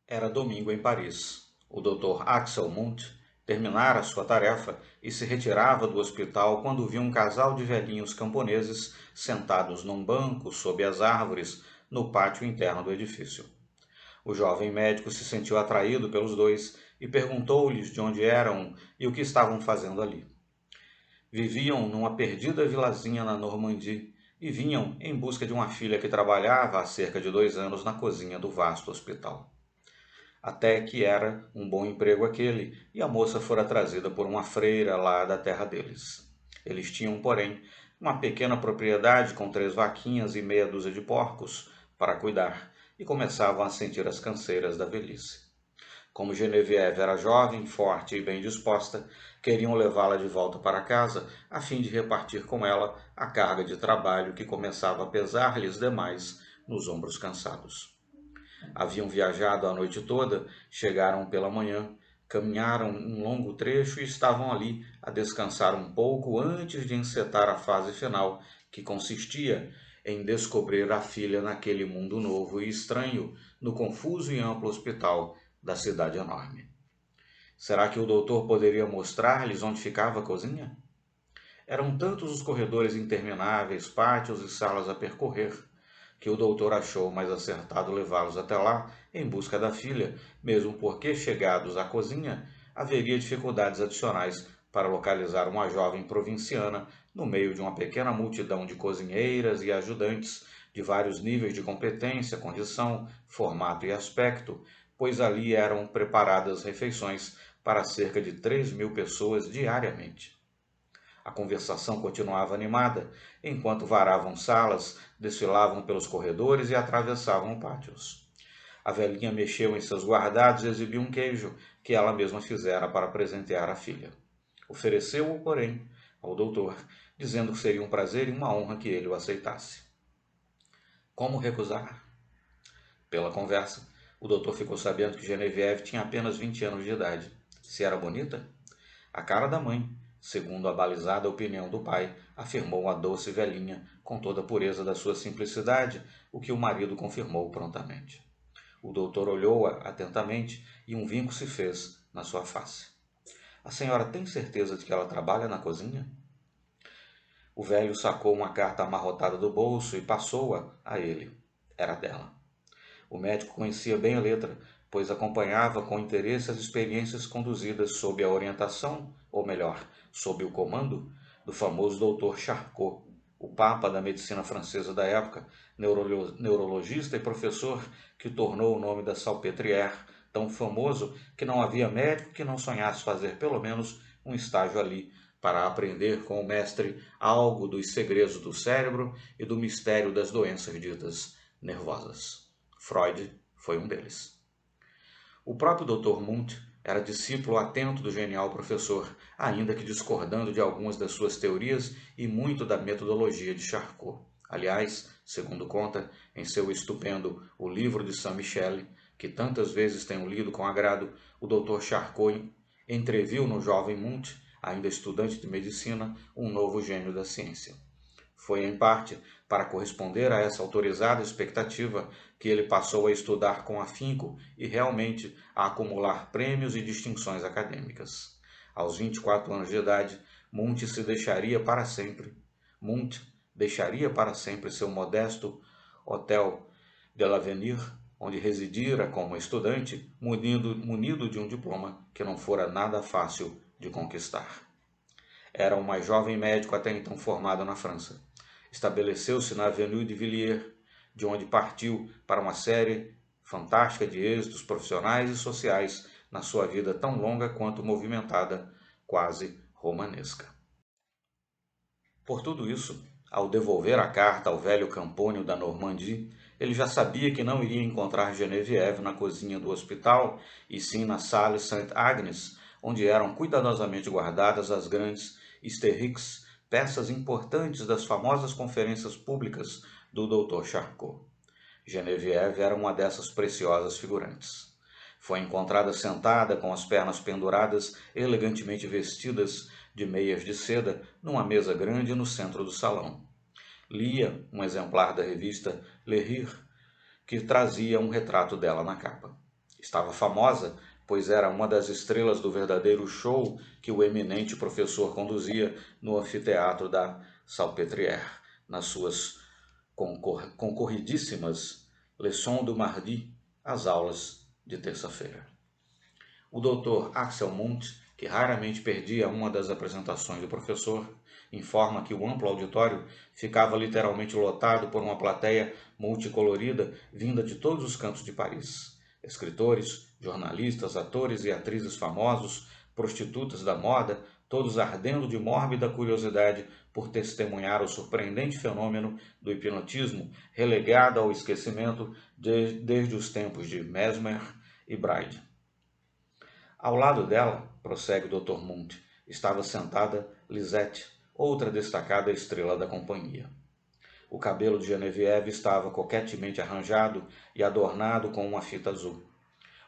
Era domingo em Paris. O Dr. Axel Munt terminara sua tarefa e se retirava do hospital quando viu um casal de velhinhos camponeses sentados num banco sob as árvores no pátio interno do edifício. O jovem médico se sentiu atraído pelos dois e perguntou-lhes de onde eram e o que estavam fazendo ali. Viviam numa perdida vilazinha na Normandie e vinham em busca de uma filha que trabalhava há cerca de 2 anos na cozinha do vasto hospital. Até que era um bom emprego aquele, e a moça fora trazida por uma freira lá da terra deles. Eles tinham, porém, uma pequena propriedade com 3 vaquinhas e meia dúzia de porcos para cuidar, e começavam a sentir as canseiras da velhice. Como Genevieve era jovem, forte e bem disposta, queriam levá-la de volta para casa, a fim de repartir com ela a carga de trabalho que começava a pesar-lhes demais nos ombros cansados. Haviam viajado a noite toda, chegaram pela manhã, caminharam um longo trecho e estavam ali a descansar um pouco antes de encetar a fase final, que consistia em descobrir a filha naquele mundo novo e estranho, no confuso e amplo hospital da cidade enorme. Será que o doutor poderia mostrar-lhes onde ficava a cozinha? Eram tantos os corredores intermináveis, pátios e salas a percorrer, que o doutor achou mais acertado levá-los até lá em busca da filha, mesmo porque, chegados à cozinha, haveria dificuldades adicionais para localizar uma jovem provinciana no meio de uma pequena multidão de cozinheiras e ajudantes de vários níveis de competência, condição, formato e aspecto, pois ali eram preparadas refeições para cerca de 3.000 pessoas diariamente. A conversação continuava animada, enquanto varavam salas, desfilavam pelos corredores e atravessavam pátios. A velhinha mexeu em seus guardados e exibiu um queijo que ela mesma fizera para presentear a filha. Ofereceu-o, porém, ao doutor, dizendo que seria um prazer e uma honra que ele o aceitasse. Como recusar? Pela conversa, o doutor ficou sabendo que Genevieve tinha apenas 20 anos de idade. Se era bonita? A cara da mãe, segundo a balizada opinião do pai, afirmou a doce velhinha, com toda a pureza da sua simplicidade, o que o marido confirmou prontamente. O doutor olhou-a atentamente e um vinco se fez na sua face. A senhora tem certeza de que ela trabalha na cozinha? O velho sacou uma carta amarrotada do bolso e passou-a a ele. Era dela. O médico conhecia bem a letra, pois acompanhava com interesse as experiências conduzidas sob a orientação, ou melhor, sob o comando, do famoso Dr. Charcot, o papa da medicina francesa da época, neurologista e professor que tornou o nome da Salpêtrière tão famoso que não havia médico que não sonhasse fazer pelo menos um estágio ali para aprender com o mestre algo dos segredos do cérebro e do mistério das doenças ditas nervosas. Freud foi um deles. O próprio Dr. Munt era discípulo atento do genial professor, ainda que discordando de algumas das suas teorias e muito da metodologia de Charcot. Aliás, segundo conta em seu estupendo O Livro de Saint-Michel, que tantas vezes tenho lido com agrado, o Dr. Charcot entreviu no jovem Munt, ainda estudante de medicina, um novo gênio da ciência. Foi, em parte, para corresponder a essa autorizada expectativa que ele passou a estudar com afinco e realmente a acumular prêmios e distinções acadêmicas. Aos 24 anos de idade, Munt deixaria para sempre seu modesto Hotel de l'Avenir, onde residira como estudante, munido de um diploma que não fora nada fácil de conquistar. Era o mais jovem médico até então formado na França. Estabeleceu-se na Avenue de Villiers, de onde partiu para uma série fantástica de êxitos profissionais e sociais na sua vida tão longa quanto movimentada, quase romanesca. Por tudo isso, ao devolver a carta ao velho Campônio da Normandie, ele já sabia que não iria encontrar Genevieve na cozinha do hospital, e sim na Salle Sainte-Agnes, onde eram cuidadosamente guardadas as grandes Hystériques, peças importantes das famosas conferências públicas do Dr. Charcot. Genevieve era uma dessas preciosas figurantes. Foi encontrada sentada com as pernas penduradas, elegantemente vestidas de meias de seda, numa mesa grande no centro do salão. Lia um exemplar da revista Le Rire, que trazia um retrato dela na capa. Estava famosa, pois era uma das estrelas do verdadeiro show que o eminente professor conduzia no anfiteatro da Salpêtrière, nas suas concorridíssimas Leçons du Mardi, as aulas de terça-feira. O Dr. Axel Munthe, que raramente perdia uma das apresentações do professor, informa que o amplo auditório ficava literalmente lotado por uma plateia multicolorida vinda de todos os cantos de Paris. Escritores, jornalistas, atores e atrizes famosos, prostitutas da moda, todos ardendo de mórbida curiosidade por testemunhar o surpreendente fenômeno do hipnotismo relegado ao esquecimento desde os tempos de Mesmer e Braid. Ao lado dela, prossegue o Dr. Munthe, estava sentada Lisette, outra destacada estrela da companhia. O cabelo de Geneviève estava coquetemente arranjado e adornado com uma fita azul.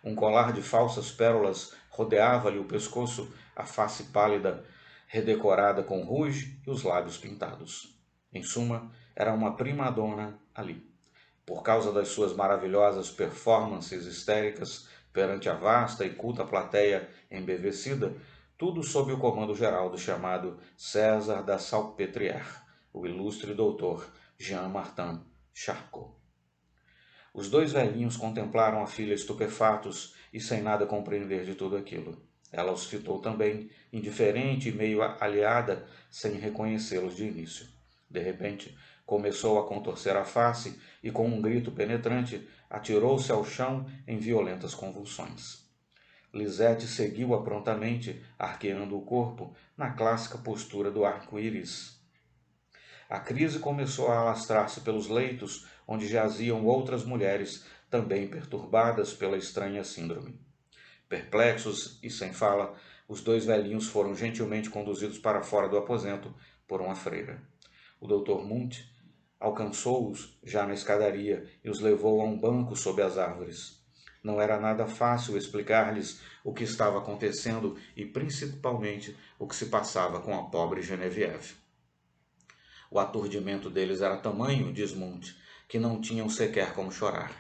Um colar de falsas pérolas rodeava-lhe o pescoço, a face pálida, redecorada com rouge e os lábios pintados. Em suma, era uma prima-donna ali. Por causa das suas maravilhosas performances histéricas perante a vasta e culta plateia embevecida, tudo sob o comando geral do chamado César da Salpêtrière, o ilustre doutor Jean-Martin Charcot. Os dois velhinhos contemplaram a filha estupefatos e sem nada compreender de tudo aquilo. Ela os fitou também, indiferente e meio aliada, sem reconhecê-los de início. De repente, começou a contorcer a face e, com um grito penetrante, atirou-se ao chão em violentas convulsões. Lisette seguiu-a prontamente, arqueando o corpo, na clássica postura do arco-íris. A crise começou a alastrar-se pelos leitos, onde jaziam outras mulheres, também perturbadas pela estranha síndrome. Perplexos e sem fala, os dois velhinhos foram gentilmente conduzidos para fora do aposento por uma freira. O Dr. Munthe alcançou-os já na escadaria e os levou a um banco sob as árvores. Não era nada fácil explicar-lhes o que estava acontecendo e, principalmente, o que se passava com a pobre Geneviève. O aturdimento deles era tamanho, diz Munthe, que não tinham sequer como chorar.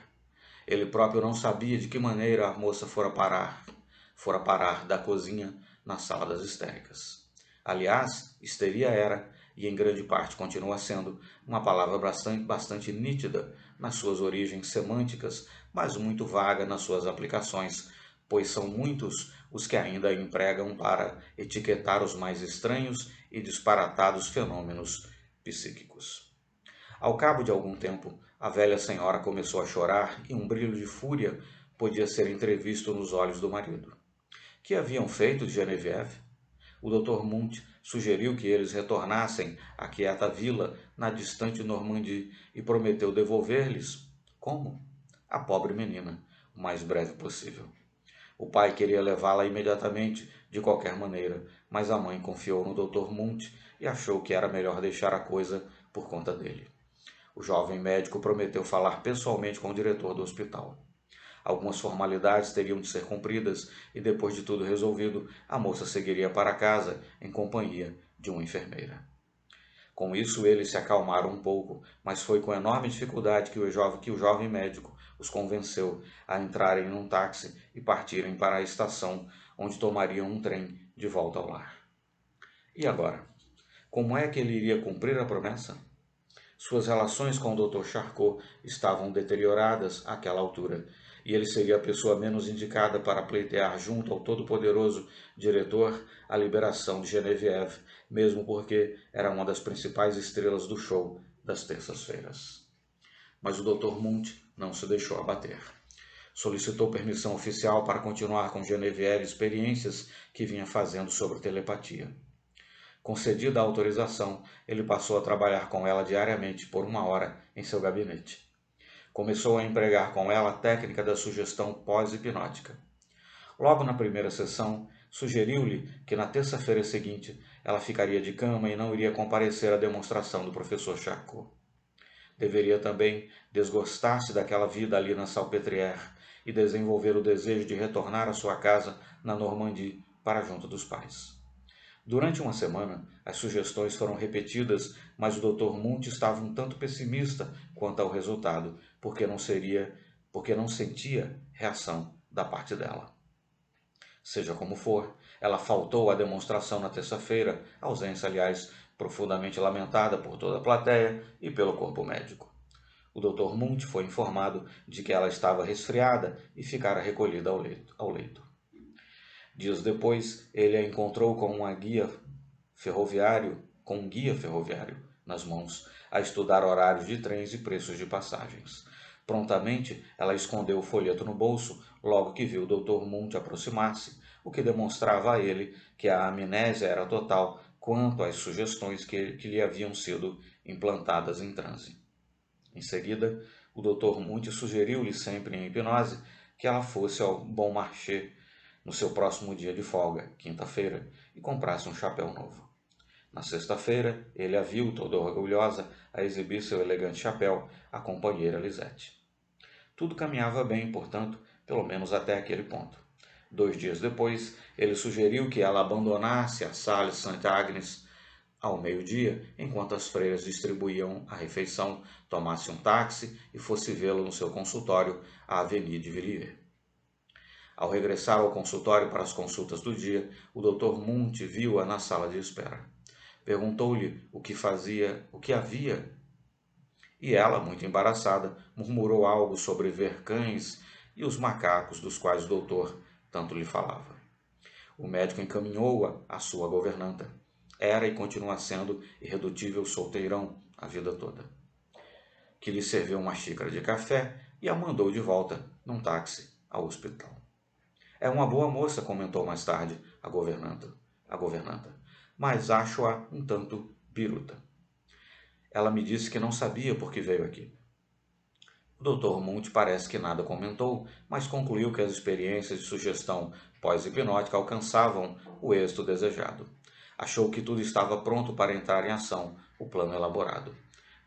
Ele próprio não sabia de que maneira a moça fora parar da cozinha na sala das histéricas. Aliás, histeria era, e em grande parte continua sendo, uma palavra bastante nítida nas suas origens semânticas, mas muito vaga nas suas aplicações, pois são muitos os que ainda a empregam para etiquetar os mais estranhos e disparatados fenômenos psíquicos. Ao cabo de algum tempo, a velha senhora começou a chorar e um brilho de fúria podia ser entrevisto nos olhos do marido. Que haviam feito de Geneviève? O Dr. Munthe sugeriu que eles retornassem à quieta vila na distante Normandie e prometeu devolver-lhes, como? A pobre menina, o mais breve possível. O pai queria levá-la imediatamente, de qualquer maneira, mas a mãe confiou no Dr. Munthe e achou que era melhor deixar a coisa por conta dele. O jovem médico prometeu falar pessoalmente com o diretor do hospital. Algumas formalidades teriam de ser cumpridas e, depois de tudo resolvido, a moça seguiria para casa em companhia de uma enfermeira. Com isso, eles se acalmaram um pouco, mas foi com enorme dificuldade que o jovem médico os convenceu a entrarem num táxi e partirem para a estação, onde tomariam um trem de volta ao lar. E agora? Como é que ele iria cumprir a promessa? Suas relações com o Dr. Charcot estavam deterioradas àquela altura, e ele seria a pessoa menos indicada para pleitear junto ao todo-poderoso diretor a liberação de Geneviève, mesmo porque era uma das principais estrelas do show das terças-feiras. Mas o Dr. Munthe não se deixou abater. Solicitou permissão oficial para continuar com Geneviève experiências que vinha fazendo sobre telepatia. Concedida a autorização, ele passou a trabalhar com ela diariamente por 1 hora em seu gabinete. Começou a empregar com ela a técnica da sugestão pós-hipnótica. Logo na primeira sessão, sugeriu-lhe que na terça-feira seguinte ela ficaria de cama e não iria comparecer à demonstração do professor Charcot. Deveria também desgostar-se daquela vida ali na Salpêtrière e desenvolver o desejo de retornar à sua casa na Normandie para junto dos pais. Durante uma semana, as sugestões foram repetidas, mas o Dr. Munthe estava um tanto pessimista quanto ao resultado, porque não sentia reação da parte dela. Seja como for, ela faltou à demonstração na terça-feira, ausência, aliás, profundamente lamentada por toda a plateia e pelo corpo médico. O Dr. Munt foi informado de que ela estava resfriada e ficara recolhida ao leito. Dias depois, ele a encontrou com um guia ferroviário nas mãos, a estudar horários de trens e preços de passagens. Prontamente, ela escondeu o folheto no bolso logo que viu o Dr. Munt aproximar-se, o que demonstrava a ele que a amnésia era total quanto às sugestões que lhe haviam sido implantadas em transe. Em seguida, o Dr. Munt sugeriu-lhe, sempre em hipnose, que ela fosse ao Bon Marché no seu próximo dia de folga, quinta-feira, e comprasse um chapéu novo. Na sexta-feira, ele a viu, toda orgulhosa, a exibir seu elegante chapéu à companheira Lisette. Tudo caminhava bem, portanto, pelo menos até aquele ponto. 2 dias depois, ele sugeriu que ela abandonasse a Salle Sainte-Agnes ao meio-dia, enquanto as freiras distribuíam a refeição, tomasse um táxi e fosse vê-lo no seu consultório, à Avenue de Villiers. Ao regressar ao consultório para as consultas do dia, o Dr. Munt viu-a na sala de espera. Perguntou-lhe o que havia, e ela, muito embaraçada, murmurou algo sobre ver cães e os macacos dos quais o doutor tanto lhe falava. O médico encaminhou-a à sua governanta. Era e continua sendo irredutível solteirão a vida toda. Que lhe serviu uma xícara de café e a mandou de volta, num táxi, ao hospital. É uma boa moça, comentou mais tarde a governanta, mas acho-a um tanto biruta. Ela me disse que não sabia por que veio aqui. O Dr. Munt parece que nada comentou, mas concluiu que as experiências de sugestão pós-hipnótica alcançavam o êxito desejado. Achou que tudo estava pronto para entrar em ação, o plano elaborado.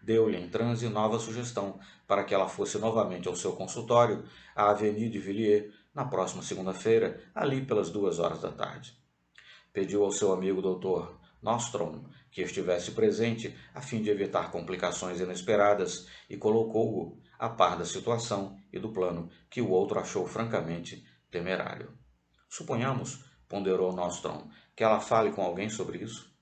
Deu-lhe em transe nova sugestão para que ela fosse novamente ao seu consultório, à Avenue de Villiers, na próxima segunda-feira, ali pelas 2 horas da tarde. Pediu ao seu amigo Dr. Nostrom que estivesse presente a fim de evitar complicações inesperadas e colocou-o a par da situação e do plano que o outro achou francamente temerário. Suponhamos, ponderou Nostrom, que ela fale com alguém sobre isso?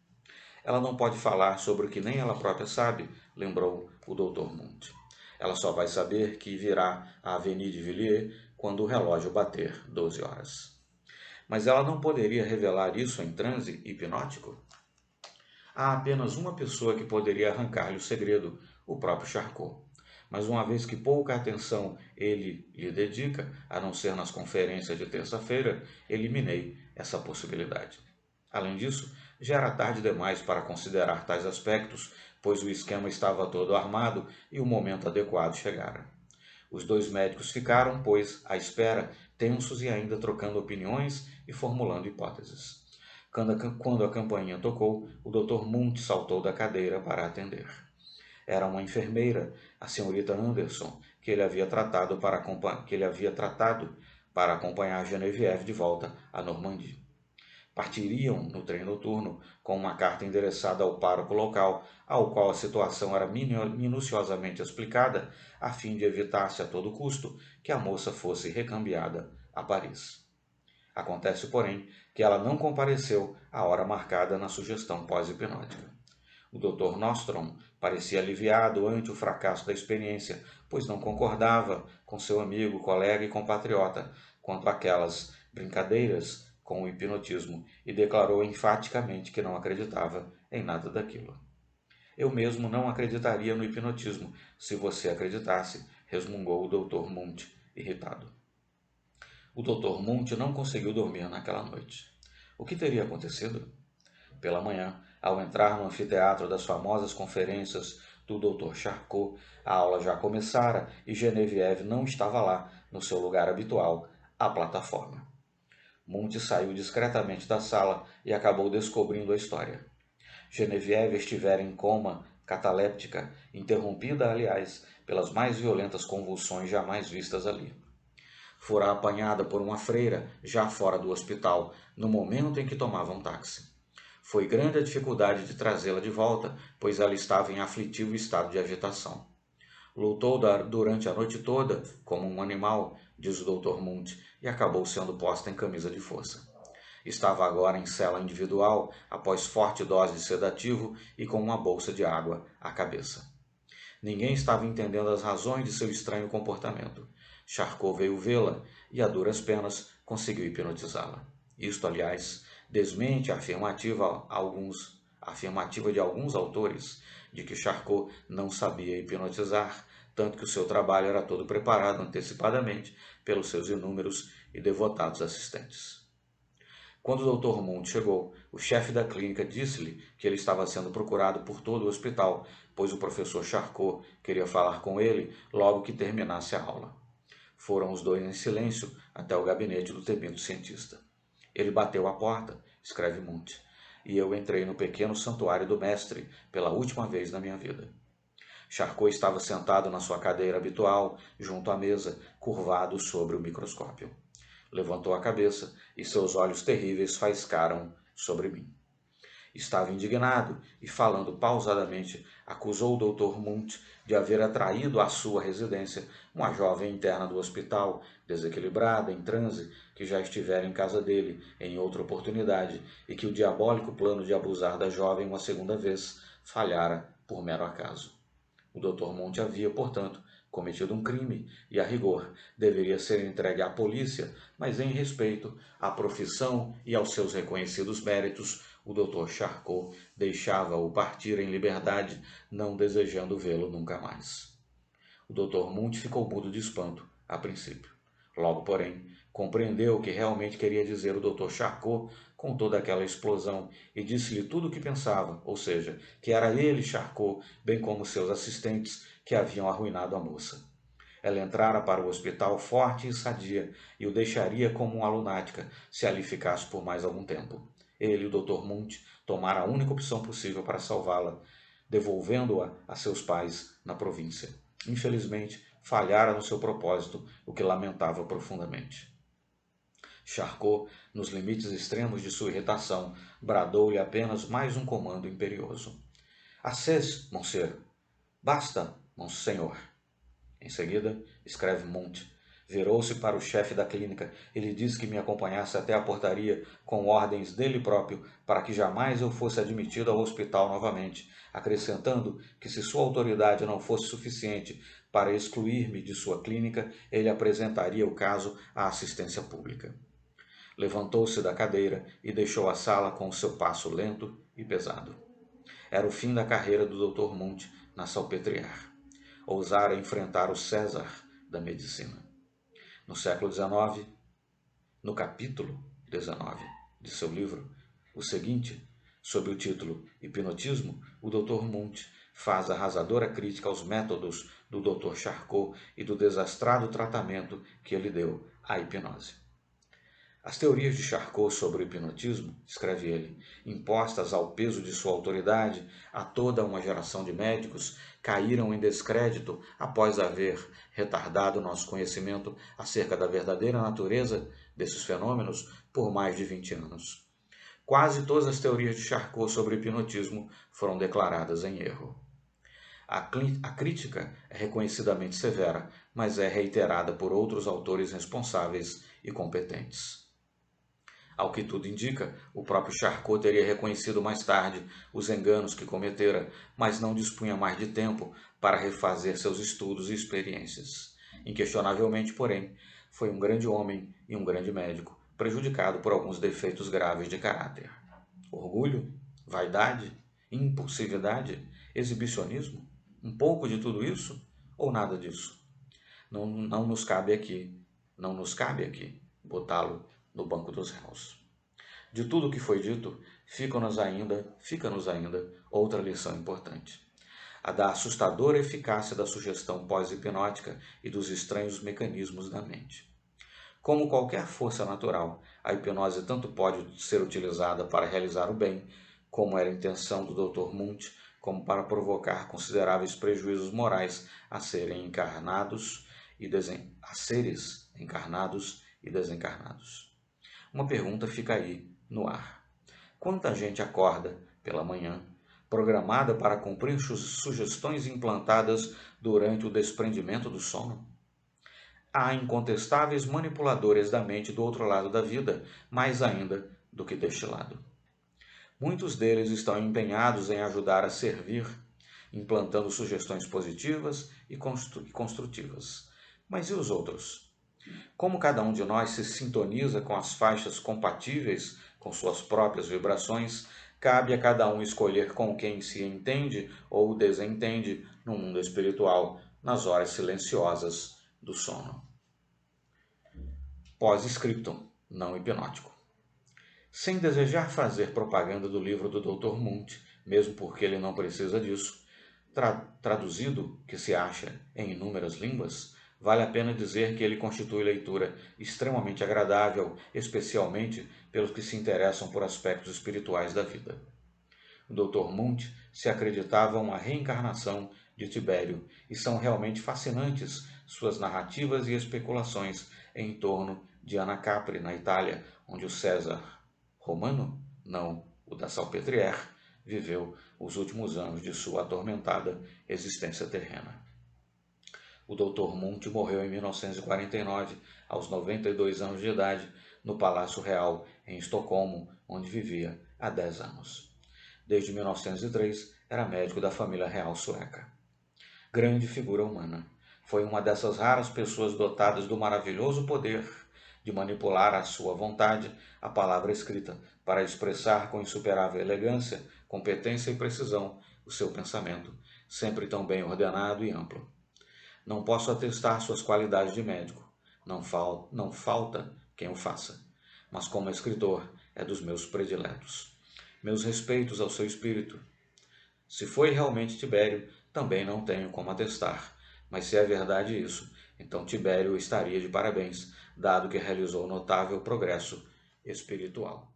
Ela não pode falar sobre o que nem ela própria sabe, lembrou o Dr. Munt. Ela só vai saber que virá à Avenue de Villiers quando o relógio bater 12 horas. Mas ela não poderia revelar isso em transe hipnótico? Há apenas uma pessoa que poderia arrancar-lhe o segredo, o próprio Charcot. Mas uma vez que pouca atenção ele lhe dedica, a não ser nas conferências de terça-feira, eliminei essa possibilidade. Além disso, já era tarde demais para considerar tais aspectos, pois o esquema estava todo armado e o momento adequado chegara. Os 2 médicos ficaram, pois, à espera, tensos e ainda trocando opiniões e formulando hipóteses. Quando a campainha tocou, o Dr. Munt saltou da cadeira para atender. Era uma enfermeira, a senhorita Anderson, que ele havia tratado para acompanhar Geneviève de volta à Normandie. Partiriam no trem noturno com uma carta endereçada ao pároco local, ao qual a situação era minuciosamente explicada, a fim de evitar-se a todo custo que a moça fosse recambiada a Paris. Acontece, porém, que ela não compareceu à hora marcada na sugestão pós-hipnótica. O Dr. Nostrom parecia aliviado ante o fracasso da experiência, pois não concordava com seu amigo, colega e compatriota quanto àquelas brincadeiras com o hipnotismo e declarou enfaticamente que não acreditava em nada daquilo. Eu mesmo não acreditaria no hipnotismo se você acreditasse, resmungou o Dr. Munt, irritado. O Dr. Munt não conseguiu dormir naquela noite. O que teria acontecido? Pela manhã, ao entrar no anfiteatro das famosas conferências do Dr. Charcot, a aula já começara e Geneviève não estava lá, no seu lugar habitual, à plataforma. Munt saiu discretamente da sala e acabou descobrindo a história. Geneviève estivera em coma cataléptica, interrompida, aliás, pelas mais violentas convulsões jamais vistas ali. Fora apanhada por uma freira, já fora do hospital, no momento em que tomava um táxi. Foi grande a dificuldade de trazê-la de volta, pois ela estava em aflitivo estado de agitação. Lutou durante a noite toda, como um animal, diz o Dr. Munt, e acabou sendo posta em camisa de força. Estava agora em cela individual, após forte dose de sedativo e com uma bolsa de água à cabeça. Ninguém estava entendendo as razões de seu estranho comportamento. Charcot veio vê-la e, a duras penas, conseguiu hipnotizá-la. Isto, aliás, desmente a afirmativa de alguns autores de que Charcot não sabia hipnotizar, tanto que o seu trabalho era todo preparado antecipadamente pelos seus inúmeros e devotados assistentes. Quando o Dr. Munt chegou, o chefe da clínica disse-lhe que ele estava sendo procurado por todo o hospital, pois o professor Charcot queria falar com ele logo que terminasse a aula. Foram os dois em silêncio até o gabinete do temido cientista. Ele bateu à porta, escreve Munt, e eu entrei no pequeno santuário do mestre pela última vez na minha vida. Charcot estava sentado na sua cadeira habitual, junto à mesa, curvado sobre o microscópio. Levantou a cabeça e seus olhos terríveis faiscaram sobre mim. Estava indignado e, falando pausadamente, acusou o Dr. Munt de haver atraído à sua residência uma jovem interna do hospital, desequilibrada, em transe, que já estivera em casa dele em outra oportunidade e que o diabólico plano de abusar da jovem uma segunda vez falhara por mero acaso. O Dr. Munt havia, portanto, cometido um crime e, a rigor, deveria ser entregue à polícia, mas em respeito à profissão e aos seus reconhecidos méritos, o Dr. Charcot deixava-o partir em liberdade, não desejando vê-lo nunca mais. O Dr. Munt ficou mudo de espanto, a princípio. Logo, porém, compreendeu o que realmente queria dizer o Dr. Charcot com toda aquela explosão e disse-lhe tudo o que pensava, ou seja, que era ele, Charcot, bem como seus assistentes, que haviam arruinado a moça. Ela entrara para o hospital forte e sadia e o deixaria como uma lunática se ali ficasse por mais algum tempo. Ele, o Dr. Munt, tomara a única opção possível para salvá-la, devolvendo-a a seus pais na província. Infelizmente, falhara no seu propósito, o que lamentava profundamente. Charcot, nos limites extremos de sua irritação, bradou-lhe apenas mais um comando imperioso. Assez, monsieur. Basta, monsenhor. Em seguida, escreve Munt, virou-se para o chefe da clínica e lhe disse que me acompanhasse até a portaria com ordens dele próprio para que jamais eu fosse admitido ao hospital novamente, acrescentando que se sua autoridade não fosse suficiente para excluir-me de sua clínica, ele apresentaria o caso à assistência pública. Levantou-se da cadeira e deixou a sala com o seu passo lento e pesado. Era o fim da carreira do Dr. Munt na Salpêtrière. Ousara enfrentar o César da medicina. No século XIX, no capítulo 19 de seu livro, o seguinte, sob o título Hipnotismo, o Dr. Munt faz arrasadora crítica aos métodos do Dr. Charcot e do desastrado tratamento que ele deu à hipnose. As teorias de Charcot sobre o hipnotismo, escreve ele, impostas ao peso de sua autoridade a toda uma geração de médicos, caíram em descrédito após haver retardado nosso conhecimento acerca da verdadeira natureza desses fenômenos por mais de 20 anos. Quase todas as teorias de Charcot sobre o hipnotismo foram declaradas em erro. A crítica é reconhecidamente severa, mas é reiterada por outros autores responsáveis e competentes. Ao que tudo indica, o próprio Charcot teria reconhecido mais tarde os enganos que cometera, mas não dispunha mais de tempo para refazer seus estudos e experiências. Inquestionavelmente, porém, foi um grande homem e um grande médico, prejudicado por alguns defeitos graves de caráter. Orgulho? Vaidade? Impulsividade? Exibicionismo? Um pouco de tudo isso? Ou nada disso? Não nos cabe aqui botá-lo no banco dos réus. De tudo o que foi dito, fica-nos ainda outra lição importante. A da assustadora eficácia da sugestão pós-hipnótica e dos estranhos mecanismos da mente. Como qualquer força natural, a hipnose tanto pode ser utilizada para realizar o bem, como era a intenção do Dr. Munt, como para provocar consideráveis prejuízos morais a seres encarnados e desencarnados. Uma pergunta fica aí, no ar. Quanta gente acorda, pela manhã, programada para cumprir sugestões implantadas durante o desprendimento do sono? Há incontestáveis manipuladores da mente do outro lado da vida, mais ainda do que deste lado. Muitos deles estão empenhados em ajudar a servir, implantando sugestões positivas e construtivas. Mas e os outros? Como cada um de nós se sintoniza com as faixas compatíveis com suas próprias vibrações, cabe a cada um escolher com quem se entende ou desentende no mundo espiritual, nas horas silenciosas do sono. Pós-scriptum, não hipnótico. Sem desejar fazer propaganda do livro do Dr. Munt, mesmo porque ele não precisa disso, traduzido, que se acha em inúmeras línguas, vale a pena dizer que ele constitui leitura extremamente agradável, especialmente pelos que se interessam por aspectos espirituais da vida. O Dr. Munt se acreditava uma reencarnação de Tibério, e são realmente fascinantes suas narrativas e especulações em torno de Anacapri, na Itália, onde o César romano, não o da Salpêtrière, viveu os últimos anos de sua atormentada existência terrena. O Dr. Munt morreu em 1949, aos 92 anos de idade, no Palácio Real, em Estocolmo, onde vivia há 10 anos. Desde 1903, era médico da família real sueca. Grande figura humana. Foi uma dessas raras pessoas dotadas do maravilhoso poder de manipular à sua vontade a palavra escrita para expressar com insuperável elegância, competência e precisão o seu pensamento, sempre tão bem ordenado e amplo. Não posso atestar suas qualidades de médico, não falta quem o faça, mas como escritor é dos meus prediletos. Meus respeitos ao seu espírito. Se foi realmente Tibério, também não tenho como atestar, mas se é verdade isso, então Tibério estaria de parabéns, dado que realizou notável progresso espiritual.